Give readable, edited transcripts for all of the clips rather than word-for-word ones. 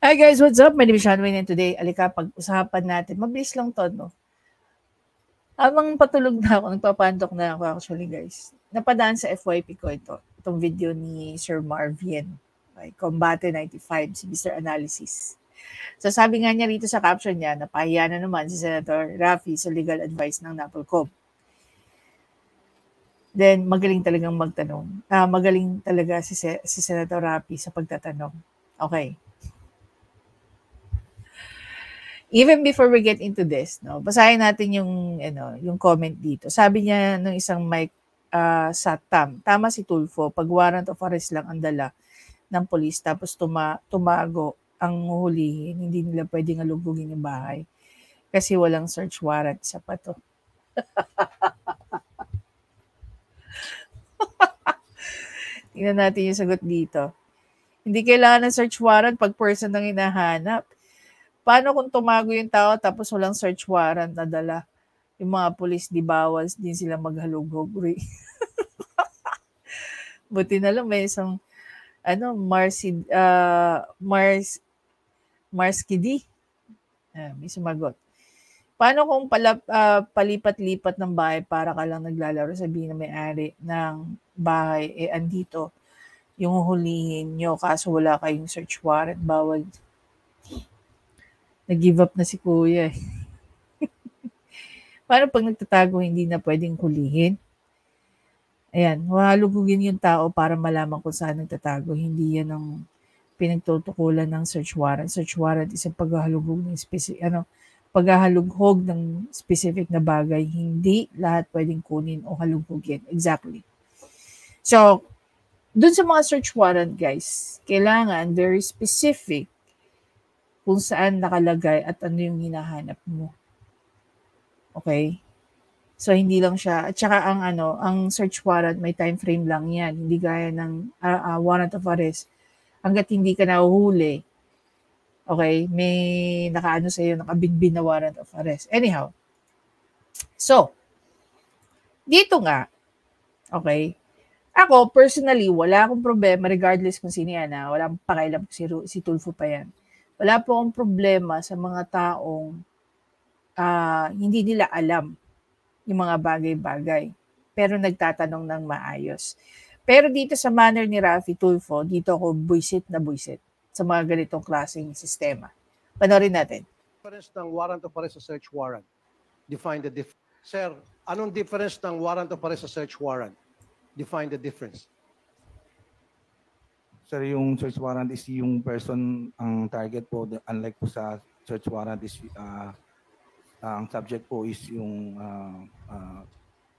Hi guys, what's up? My name is Sean Wayne and today, alika, pag-usapan natin. Mabilis lang to, no? Habang patulog na ako, nagpapantok na ako actually guys. Napadaan sa FYP ko itong video ni Sir Marvin. Okay, Combate 95, si Mr. Analysis. So sabi nga niya rito sa caption niya, napahiya na naman si Senator Raffy sa legal advice ng NAPOLCOM. Then magaling talagang magtanong. Magaling talaga si Senator Raffy sa pagtatanong. Okay. Even before we get into this, no, basahin natin yung comment dito. Sabi niya ng isang mic Satam, tama si Tulfo, pag warrant of arrest lang ang dala ng polis tapos tumago ang huhulihin, hindi nila pwedeng alugugin yung bahay kasi walang search warrant sa pato. Tingnan natin yung sagot dito. Hindi kailangan ng search warrant pag person ang hinahanap. Paano kung tumago yung tao tapos walang search warrant na dala? Yung mga pulis, di bawal din sila maghalugog. Buti na lang may isang Marskidi. May sumagot. Paano kung palipat-lipat ng bahay para ka lang naglalaro, sabihin na may-ari ng bahay, andito yung hulihin nyo kaso wala kayong search warrant, bawal. Nag-give up na si kuya eh. Paano pag nagtatago hindi na pwedeng hulihin? Ayan, halugugin yung tao para malaman kung saan nagtatago. Hindi yan ang pinagtutukulan ng search warrant. Search warrant is ang paghahalughog ng specific na bagay. Hindi lahat pwedeng kunin o halugugin. Exactly. So, dun sa mga search warrant, guys, kailangan very specific kung saan nakalagay at ano yung hinahanap mo. Okay? So, hindi lang siya. At saka ang search warrant, may time frame lang yan. Hindi gaya ng warrant of arrest. Hanggat hindi ka nahuhuli, okay, may nakabinbin na warrant of arrest. Anyhow. So, dito nga, okay, ako, personally, wala akong problema, regardless kung sino yan, wala akong pakialam si Tulfo pa yan. Wala po akong problema sa mga taong hindi nila alam yung mga bagay-bagay, pero nagtatanong ng maayos. Pero dito sa manner ni Raffy Tulfo, dito ako buisit na buisit sa mga ganitong klaseng sistema. Panorin natin. Difference ng warrant of arrest sa search warrant. Define the difference. Sir, anong difference ng warrant of arrest sa search warrant? Define the difference. Sir, yung search warrant is yung person ang target po, unlike po sa search warrant is ang subject po is yung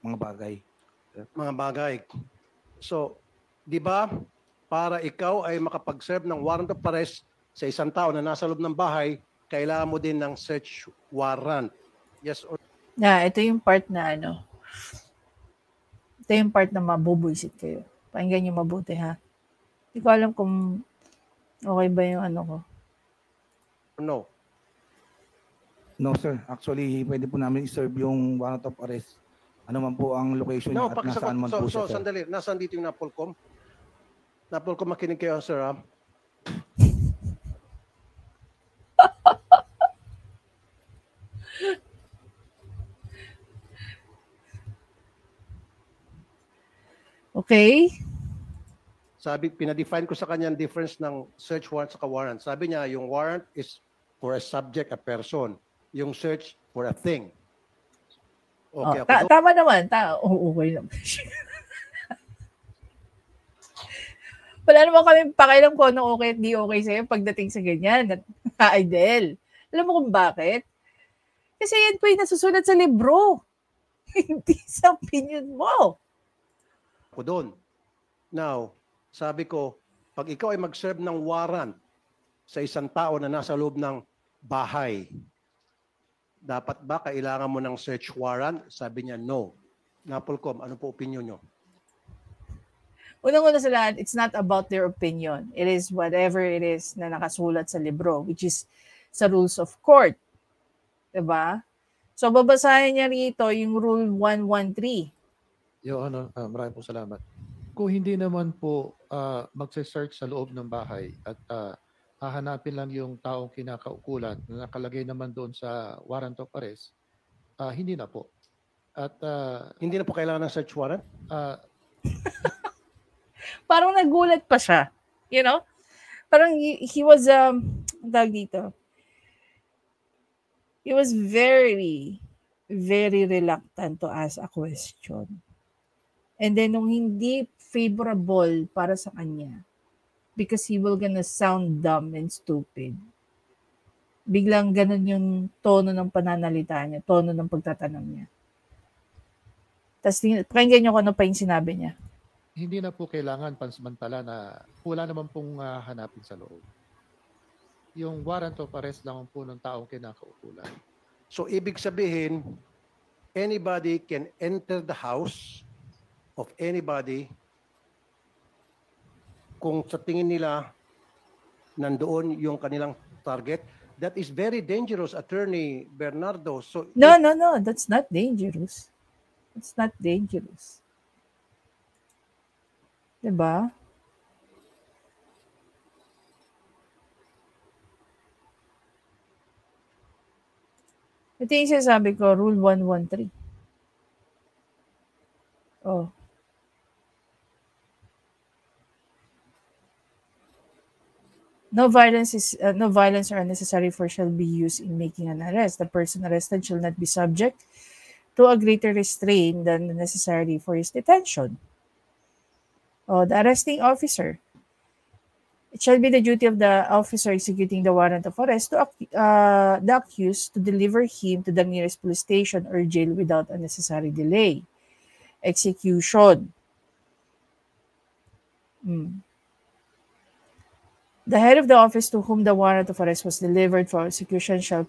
mga bagay. Mga bagay. So, di ba, para ikaw ay makapag-serve ng warrant of arrest sa isang tao na nasa loob ng bahay, kailangan mo din ng search warrant. Yes or ito yung part na ito yung part na mabubuisit kayo. Pakinggan nyo mabuti ha. Hindi ko alam kung okay ba yung ko. No. No sir, actually pwede po namin i-serve yung warrant of arrest. Ano man po ang location niya at nasaan man po siya. So, sandali, nasaan dito yung NAPOLCOM? NAPOLCOM, makinig kayo sir ha. Okay. Sabi, pinadefine ko sa kanya ang difference ng search warrant sa warrant. Sabi niya, yung warrant is for a subject, a person. Yung search for a thing. Okay, tama naman. Okay naman. Wala naman kami pakialam kung ano okay at di okay sa'yo pagdating sa ganyan. Idol. Alam mo kung bakit? Kasi yan po yung nasusulat sa libro. Hindi sa opinion mo. Ako doon. Now, sabi ko, pag ikaw ay mag-serve ng warrant sa isang tao na nasa loob ng bahay, dapat ba kailangan mo ng search warrant? Sabi niya, no. NAPOLCOM, ano po opinion nyo? Unang-una sa lahat, it's not about their opinion. It is whatever it is na nakasulat sa libro, which is sa rules of court. Diba? So, babasahin niya rito yung Rule 113. Your Honor, maraming po salamat. Kung hindi naman po magse-search sa loob ng bahay at hahanapin lang yung taong kinakaukulan na nakalagay naman doon sa warrant of arrest, hindi na po. At Hindi na po kailangan ng search warrant? Parang nagulat pa siya. You know? Parang he was, tawag dito, he was very, very reluctant to ask a question. And then, nung hindi favorable para sa kanya, because he will gonna sound dumb and stupid, biglang ganun yung tono ng pananalita niya, tono ng pagtatanong niya. Tapos, pakinggan niyo kung ano pa yung sinabi niya. hindi na po kailangan pansamantala na wala naman pong hanapin sa loob. Yung warrant of arrest lang po ng taong kinakaukulan. So, ibig sabihin, anybody can enter the house of anybody kung sa tingin nila nandoon yung kanilang target. That is very dangerous, Attorney Bernardo. So, No, that's not dangerous. It's not dangerous. Diba? Ito yung sinasabi ko, Rule 113. Oh. No violence or unnecessary force shall be used in making an arrest. The person arrested shall not be subject to a greater restraint than necessary for his detention. The arresting officer. It shall be the duty of the officer executing the warrant of arrest to the accused to deliver him to the nearest police station or jail without unnecessary delay. Execution. The head of the office to whom the warrant of arrest was delivered for execution shall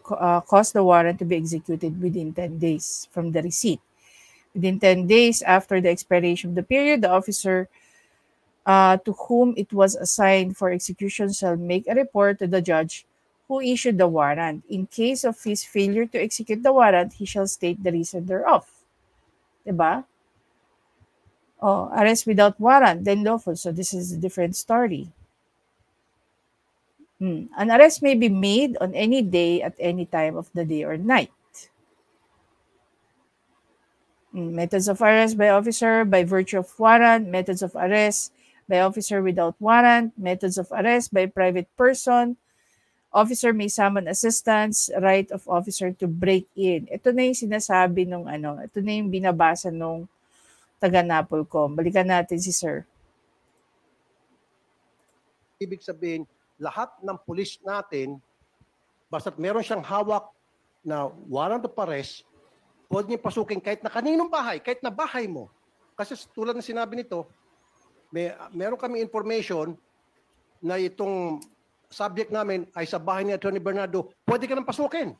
cause the warrant to be executed within 10 days from the receipt. Within 10 days after the expiration of the period, the officer to whom it was assigned for execution shall make a report to the judge who issued the warrant. In case of his failure to execute the warrant, he shall state the reason thereof. Diba? Arrest without warrant, then lawful. So this is a different story. An arrest may be made on any day at any time of the day or night. Methods of arrest by officer by virtue of warrant. Methods of arrest by officer without warrant. Methods of arrest by private person. Officer may summon assistance. Right of officer to break in. Ito na yung sinasabi nung ito na yung binabasa nung taga-Napolcom. Balikan natin si Sir. Ibig sabihin, lahat ng pulis natin, basta't meron siyang hawak na warrant of arrest, pwede niya pasukin kahit na kaninong bahay, kahit na bahay mo. Kasi tulad ng sinabi nito, meron kami information na itong subject namin ay sa bahay ni Attorney Bernardo, pwede ka nang pasukin.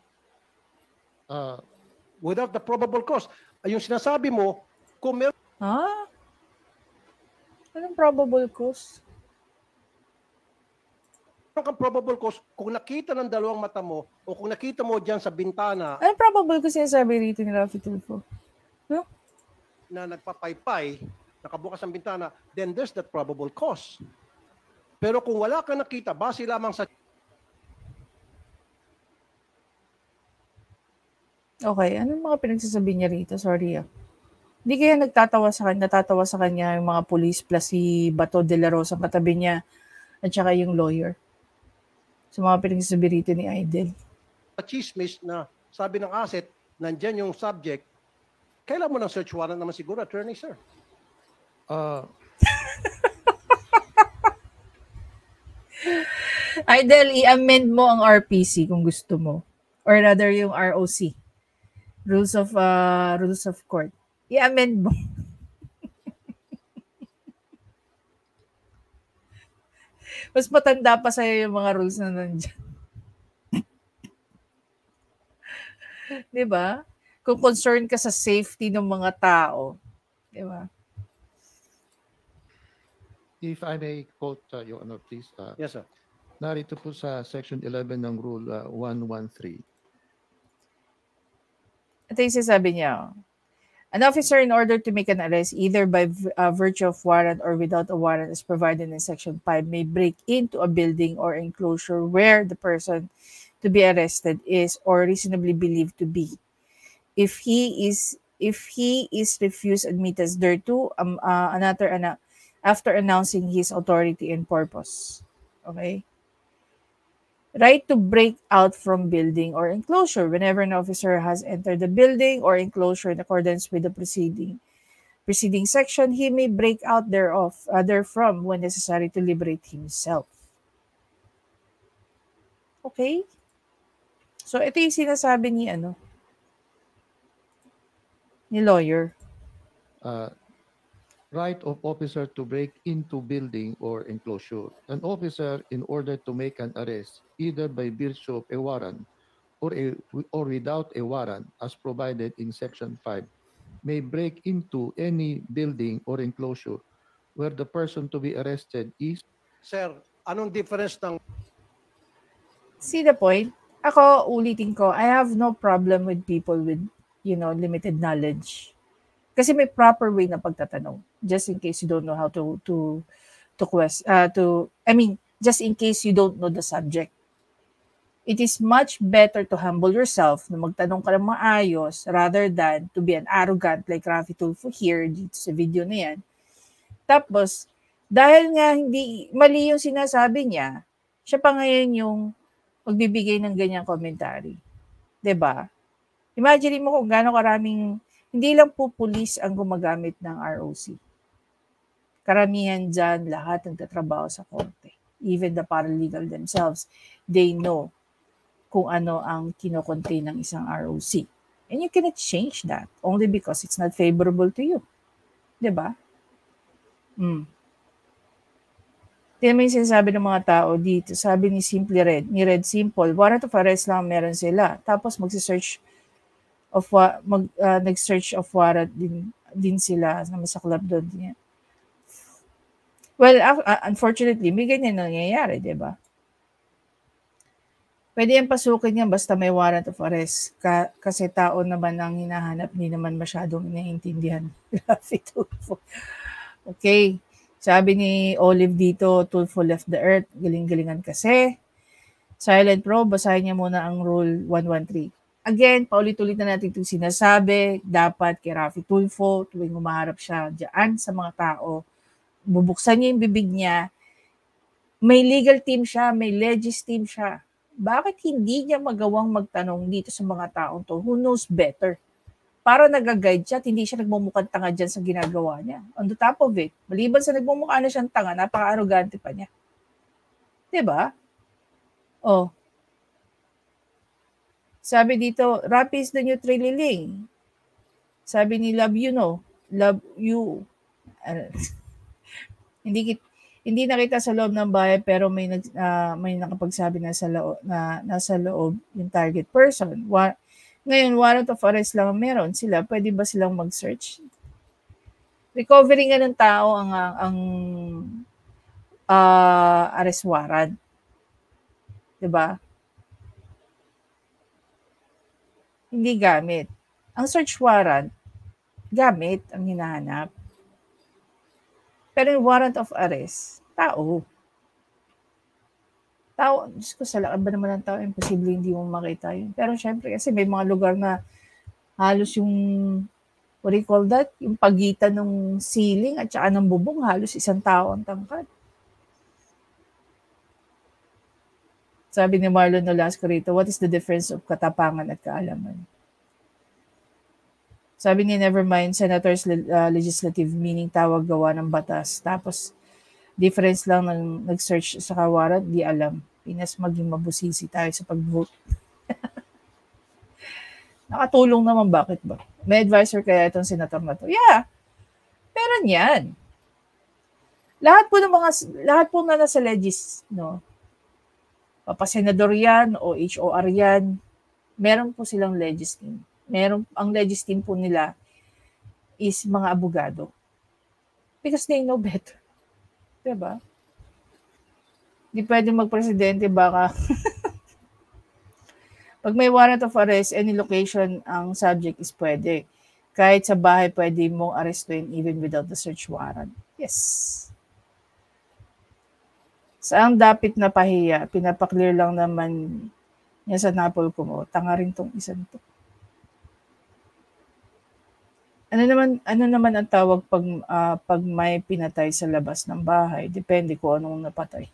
Without the probable cause. Yung sinasabi mo, kung meron... Anong probable cause? Kang probable cause, kung nakita ng dalawang mata mo o kung nakita mo dyan sa bintana anong probable cause sinasabi rito ni Rafi Tulfo? na nagpapaypay, nakabukas ang bintana, then there's that probable cause. Pero kung wala kang nakita, base lamang sa... Okay, anong mga pinagsasabi niya rito? Sorry Hindi kaya natatawa sa kanya yung mga police plus si Bato de la Rosa katabi niya at saka yung lawyer. Sa mga pinagsasabi rito ni Idol. Chismis na sabi ng asset, nandyan yung subject, kailan mo ng search warrant naman siguro, Attorney, sir? Idol, i-amend mo ang RPC kung gusto mo. Or rather yung ROC. Rules of Court. I-amend mo. Mas matanda pa sa'yo yung mga rules na nandiyan. Diba? Kung concerned ka sa safety ng mga tao. Diba? If I may quote, Your Honor, please. Yes, sir. Narito po sa Section 11 ng Rule 113. Ito yung sasabi niya. An officer, in order to make an arrest, either by virtue of warrant or without a warrant as provided in Section 5, may break into a building or enclosure where the person to be arrested is or reasonably believed to be. If he is refused admittance thereto, after announcing his authority and purpose. Okay? Right to break out from building or enclosure. Whenever an officer has entered the building or enclosure in accordance with the preceding section, he may break out therefrom when necessary to liberate himself. Okay? So, ito yung sinasabi ni lawyer. Right of officer to break into building or enclosure. An officer, in order to make an arrest, either by virtue of a warrant or without a warrant, as provided in Section 5, may break into any building or enclosure where the person to be arrested is. Sir, anong difference ng See the point? Ako, ulitin ko, I have no problem with people with, limited knowledge. Kasi may proper way na pagtatanong. Just in case you don't know how just in case you don't know the subject. It is much better to humble yourself na magtanong ka ng maayos rather than to be an arrogant like Raffy Tulfo here dito sa video na yan. Tapos, dahil nga hindi mali yung sinasabi niya, siya pa ngayon yung magbibigay ng ganyang commentary. 'Di ba? Imagine mo kung gaano karaming, hindi lang po pulis ang gumagamit ng ROC. Karamihan dyan, lahat ng tatrabaho sa korte. Even the paralegal themselves, they know kung ano ang kinocontain ng isang ROC. And you cannot change that only because it's not favorable to you. 'Di ba? Tingnan mo yung sinasabi ng mga tao dito. Sabi ni Red Simple, warrant of arrest lang meron sila. Tapos nag-search of warrant din sila na masaklap doon niya. Well, unfortunately, may ganyan nangyayari, di ba? Pwede yung pasukin yan basta may warrant of arrest. Kasi tao naman ang hinahanap, hindi naman masyadong naiintindihan. Okay. Sabi ni Olive dito, Tulfo left the earth. Galing-galingan kasi. Silent Pro, basahin niya muna ang Rule 113. Again, paulit-ulit na natin itong sinasabi, dapat kay Raffy Tulfo, tuwing umaharap siya dyan sa mga tao, bubuksan niya yung bibig niya, may legal team siya, may legis team siya. Bakit hindi niya magawang magtanong dito sa mga taong to? Who knows better? Para nag-guide siya at hindi siya nagmumukhang tanga dyan sa ginagawa niya. On the top of it, maliban sa nagmumukha na siyang tanga, napaka-arrogante pa niya. Diba? Oh. Sabi dito, Raffy is the new Trililing. Sabi ni Love You. Hindi nakita sa loob ng bahay pero may nakapagsabi na nasa loob yung target person. Ngayon, warrant of arrest lang meron sila. Pwede ba silang mag-search? Recovery nga ng tao ang arrest warrant. Diba? Hindi gamit. Ang search warrant, gamit ang hinahanap. Pero yung warrant of arrest, tao. Diyos ko, sa lakad ba naman ng tao, imposible hindi mo makita yun. Pero syempre, kasi may mga lugar na halos yung, what do you call that? Yung pagitan ng ceiling at saka ng bubong, halos isang tao ang tangkad. Sabi ni Marlon Nolasco rito, what is the difference of katapangan at kaalaman? Sabi ni Nevermind, Senators Legislative, meaning tawag gawa ng batas. Tapos, difference lang ng nag-search sa kawarat, di alam. Pinas maging mabusisi tayo sa pag-vote. Nakatulong naman, bakit ba? May advisor kaya itong senator na to? Yeah. Meron yan. Lahat po na nasa legis, no? Papasenador yan o HOR yan, meron po silang legis team. Ang legis team po nila is mga abogado. Because they know better. Diba? Hindi pwede magpresidente baka pag may warrant of arrest, any location ang subject is pwede. Kahit sa bahay, pwede mong arestuin even without the search warrant. Yes. Saan dapit na pahiya? Pinapaklear lang naman niya sa napol ko mo. Tanga rin tong isang to. Ano naman ang tawag pag may pinatay sa labas ng bahay? Depende kung anong napatay.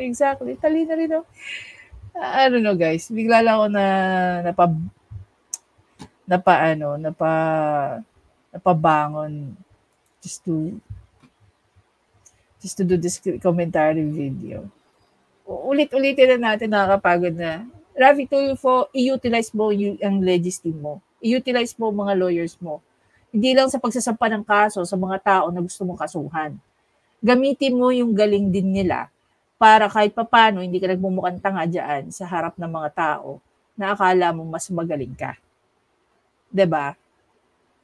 Exactly. Tali na rin, no? Ano no, guys? Bigla lang ako napabangon just to do this commentary video. Ulit-ulitin na natin, nakakapagod na. Rafi Tulfo, i-utilize mo ang legis team mo. I-utilize mo mga lawyers mo. Hindi lang sa pagsasampa ng kaso sa mga tao na gusto mong kasuhan. Gamitin mo yung galing din nila para kahit papano hindi ka nagmumukhang tanga dyan sa harap ng mga tao na akala mo mas magaling ka. 'Di ba?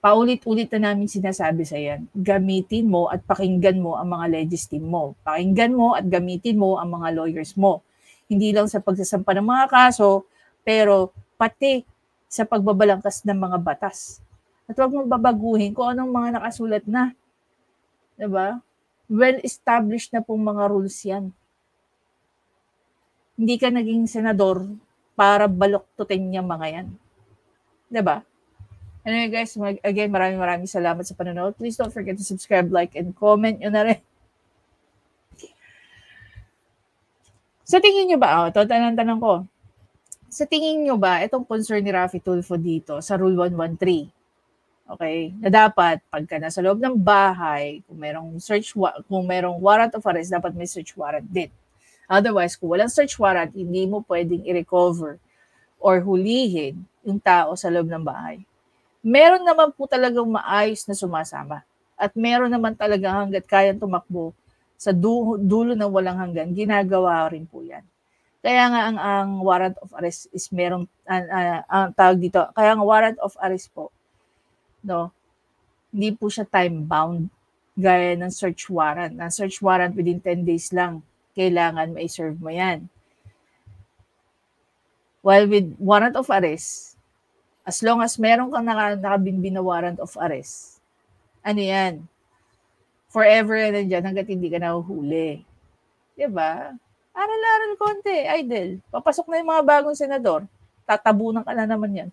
Paulit-ulit na namin sinasabi sa yan. Gamitin mo at pakinggan mo ang mga legis team mo. Pakinggan mo at gamitin mo ang mga lawyers mo. Hindi lang sa pagsasampa ng mga kaso, pero pati sa pagbabalangkas ng mga batas. At huwag mong babaguhin kung anong mga nakasulat na. 'Di ba? Well-established na pong mga rules yan. Hindi ka naging senador para baloktutin yung mga yan. 'Di ba? Anyway guys, again, maraming salamat sa panonood. Please don't forget to subscribe, like, and comment nyo na rin. Sa tingin nyo ba, tanong ko, sa tingin nyo ba, itong concern ni Rafi Tulfo dito sa Rule 113, okay, na dapat, pagka nasa loob ng bahay, kung merong warrant of arrest, dapat may search warrant din. Otherwise, kung walang search warrant, hindi mo pwedeng i-recover or hulihin yung tao sa loob ng bahay. Meron naman po talagang maayos na sumasama. At meron naman talagang hanggat kayang tumakbo sa dulo ng walang hanggan, ginagawa rin po yan. Kaya nga ang warrant of arrest is merong, ang tawag dito, kaya ang warrant of arrest po, no, hindi po siya time-bound gaya ng search warrant. Ang search warrant within 10 days lang, kailangan ma-serve mo yan. While with warrant of arrest, as long as meron kang nakabinbin na warrant of arrest, ano yan? Forever yan nandyan hanggat hindi ka nahuhuli. Diba? Aral-aral konti, idol. Papasok na yung mga bagong senador. Tatabunan ka na naman yan.